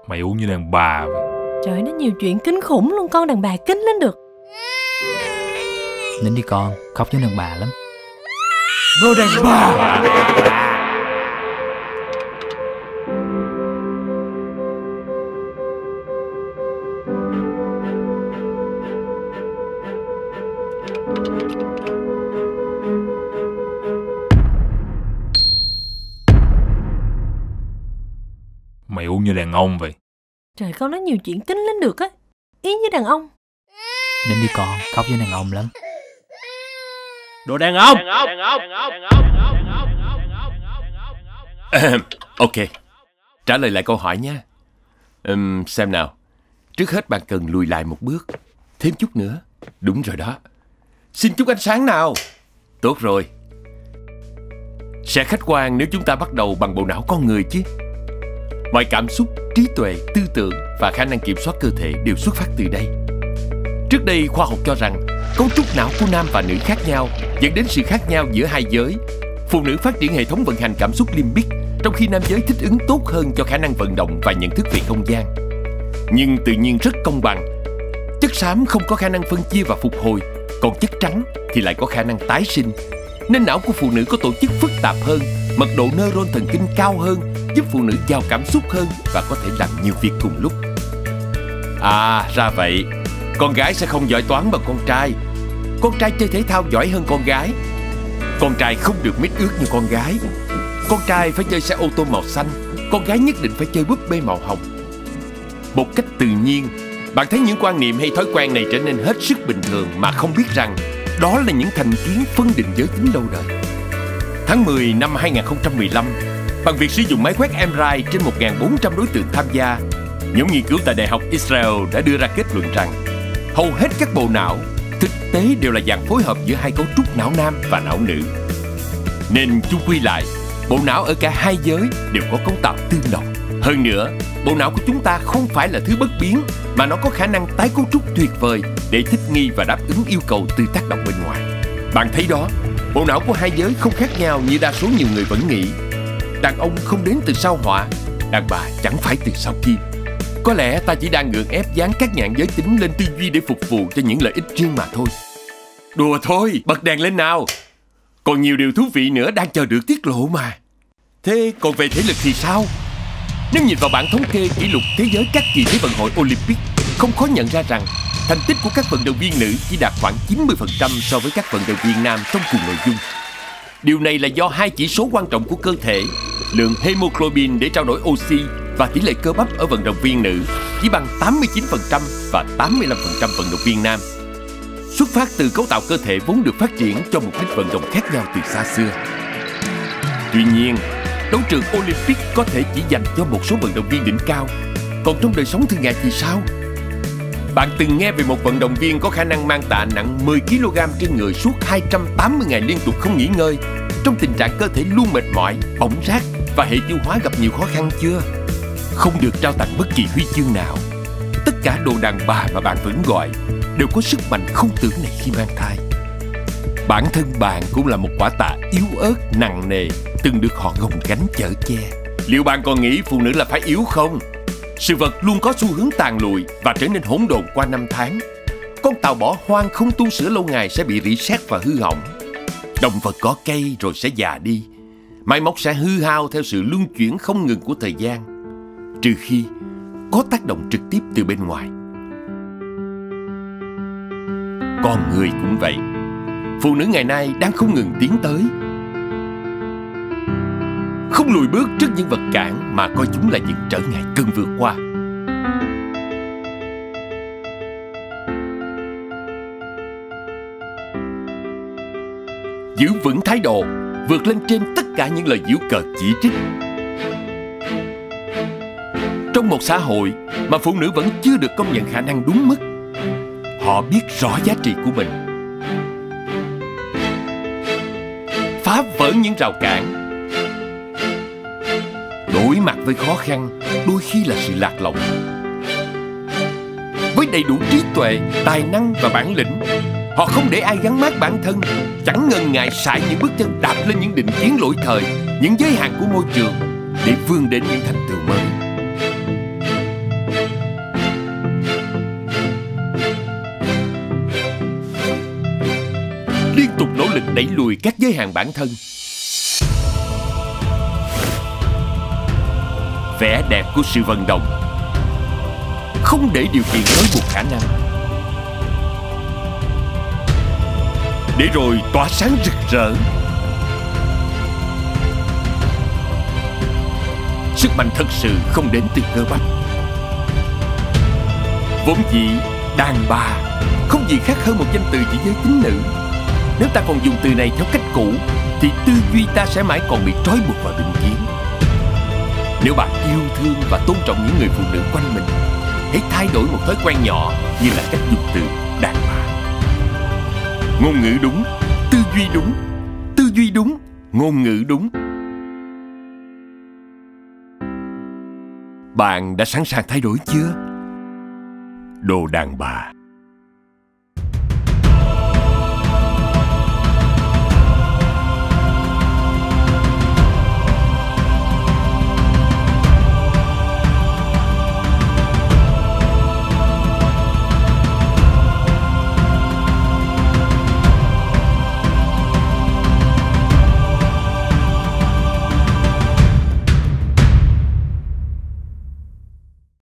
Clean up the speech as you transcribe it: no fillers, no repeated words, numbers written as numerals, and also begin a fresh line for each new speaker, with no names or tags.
Mày uống như đàn bà vậy.
Trời, nó nhiều chuyện kinh khủng luôn, con đàn bà kính lên được.
Nín đi con, khóc với đàn bà lắm.
Đồ đàn bà. Mày uống như đàn ông vậy.
Trời, con nói nhiều chuyện kính lên được á. Ý như đàn ông.
Nín đi con, khóc với đàn ông lắm.
Đồ đàn ông.
Ok, trả lời lại câu hỏi nha. Xem nào. Trước hết bạn cần lùi lại một bước. Thêm chút nữa. Đúng rồi đó. Xin chút ánh sáng nào. Tốt rồi. Sẽ khách quan nếu chúng ta bắt đầu bằng bộ não con người chứ. Mọi cảm xúc, trí tuệ, tư tưởng và khả năng kiểm soát cơ thể đều xuất phát từ đây. Trước đây khoa học cho rằng cấu trúc não của nam và nữ khác nhau dẫn đến sự khác nhau giữa hai giới. Phụ nữ phát triển hệ thống vận hành cảm xúc limbic, trong khi nam giới thích ứng tốt hơn cho khả năng vận động và nhận thức về không gian. Nhưng tự nhiên rất công bằng. Chất xám không có khả năng phân chia và phục hồi, còn chất trắng thì lại có khả năng tái sinh. Nên não của phụ nữ có tổ chức phức tạp hơn, mật độ neuron thần kinh cao hơn, giúp phụ nữ giàu cảm xúc hơn và có thể làm nhiều việc cùng lúc. À, ra vậy. Con gái sẽ không giỏi toán bằng con trai. Con trai chơi thể thao giỏi hơn con gái. Con trai không được mít ướt như con gái. Con trai phải chơi xe ô tô màu xanh, con gái nhất định phải chơi búp bê màu hồng. Một cách tự nhiên, bạn thấy những quan niệm hay thói quen này trở nên hết sức bình thường mà không biết rằng đó là những thành kiến phân định giới tính lâu đời. Tháng 10 năm 2015, bằng việc sử dụng máy quét MRI trên 1.400 đối tượng tham gia, nhóm nghiên cứu tại Đại học Israel đã đưa ra kết luận rằng hầu hết các bộ não thực tế đều là dạng phối hợp giữa hai cấu trúc não nam và não nữ. Nên chung quy lại, bộ não ở cả hai giới đều có cấu tạo tương đồng. Hơn nữa, bộ não của chúng ta không phải là thứ bất biến, mà nó có khả năng tái cấu trúc tuyệt vời để thích nghi và đáp ứng yêu cầu từ tác động bên ngoài. Bạn thấy đó, bộ não của hai giới không khác nhau như đa số nhiều người vẫn nghĩ. Đàn ông không đến từ sao Hỏa, đàn bà chẳng phải từ sao Kim. Có lẽ ta chỉ đang gượng ép dán các nhãn giới tính lên tư duy để phục vụ cho những lợi ích riêng mà thôi. Đùa thôi, bật đèn lên nào. Còn nhiều điều thú vị nữa đang chờ được tiết lộ mà. Thế còn về thể lực thì sao? Nếu nhìn vào bảng thống kê kỷ lục thế giới các kỳ Thế vận hội Olympic, không khó nhận ra rằng thành tích của các vận động viên nữ chỉ đạt khoảng 90% so với các vận động viên nam trong cùng nội dung. Điều này là do hai chỉ số quan trọng của cơ thể, lượng hemoglobin để trao đổi oxy và tỷ lệ cơ bắp ở vận động viên nữ chỉ bằng 89% và 85% vận động viên nam. Xuất phát từ cấu tạo cơ thể vốn được phát triển cho mục đích vận động khác nhau từ xa xưa. Tuy nhiên, đấu trường Olympic có thể chỉ dành cho một số vận động viên đỉnh cao. Còn trong đời sống thường ngày thì sao? Bạn từng nghe về một vận động viên có khả năng mang tạ nặng 10 kg trên người suốt 280 ngày liên tục không nghỉ ngơi, trong tình trạng cơ thể luôn mệt mỏi, bỏng rát và hệ tiêu hóa gặp nhiều khó khăn chưa? Không được trao tặng bất kỳ huy chương nào. Tất cả đồ đàn bà mà bạn vẫn gọi đều có sức mạnh không tưởng này khi mang thai. Bản thân bạn cũng là một quả tạ yếu ớt, nặng nề, từng được họ gồng gánh chở che. Liệu bạn còn nghĩ phụ nữ là phải yếu không? Sự vật luôn có xu hướng tàn lụi và trở nên hỗn độn qua năm tháng. Con tàu bỏ hoang không tu sửa lâu ngày sẽ bị rỉ sét và hư hỏng. Động vật có cây rồi sẽ già đi. Máy móc sẽ hư hao theo sự luân chuyển không ngừng của thời gian, trừ khi có tác động trực tiếp từ bên ngoài. Con người cũng vậy. Phụ nữ ngày nay đang không ngừng tiến tới, không lùi bước trước những vật cản mà coi chúng là những trở ngại cần vượt qua. Giữ vững thái độ, vượt lên trên tất cả những lời giễu cợt chỉ trích. Trong một xã hội mà phụ nữ vẫn chưa được công nhận khả năng đúng mức, họ biết rõ giá trị của mình, phá vỡ những rào cản, đối mặt với khó khăn đôi khi là sự lạc lõng. Với đầy đủ trí tuệ, tài năng và bản lĩnh, họ không để ai gắn mác bản thân, chẳng ngần ngại sải những bước chân đạp lên những định kiến lỗi thời, những giới hạn của môi trường. để vươn đến những thành tựu mới. Liên tục nỗ lực đẩy lùi các giới hạn bản thân. Vẻ đẹp của sự vận động, không để điều kiện trói buộc khả năng, để rồi tỏa sáng rực rỡ. Sức mạnh thật sự không đến từ cơ bắp. Vốn dĩ đàn bà không gì khác hơn một danh từ chỉ giới tính nữ. Nếu ta còn dùng từ này theo cách cũ thì tư duy ta sẽ mãi còn bị trói buộc vào định kiến. Nếu bạn yêu thương và tôn trọng những người phụ nữ quanh mình, hãy thay đổi một thói quen nhỏ như là cách dùng từ đàn bà. Ngôn ngữ đúng, tư duy đúng, tư duy đúng, ngôn ngữ đúng. Bạn đã sẵn sàng thay đổi chưa? Đồ đàn bà.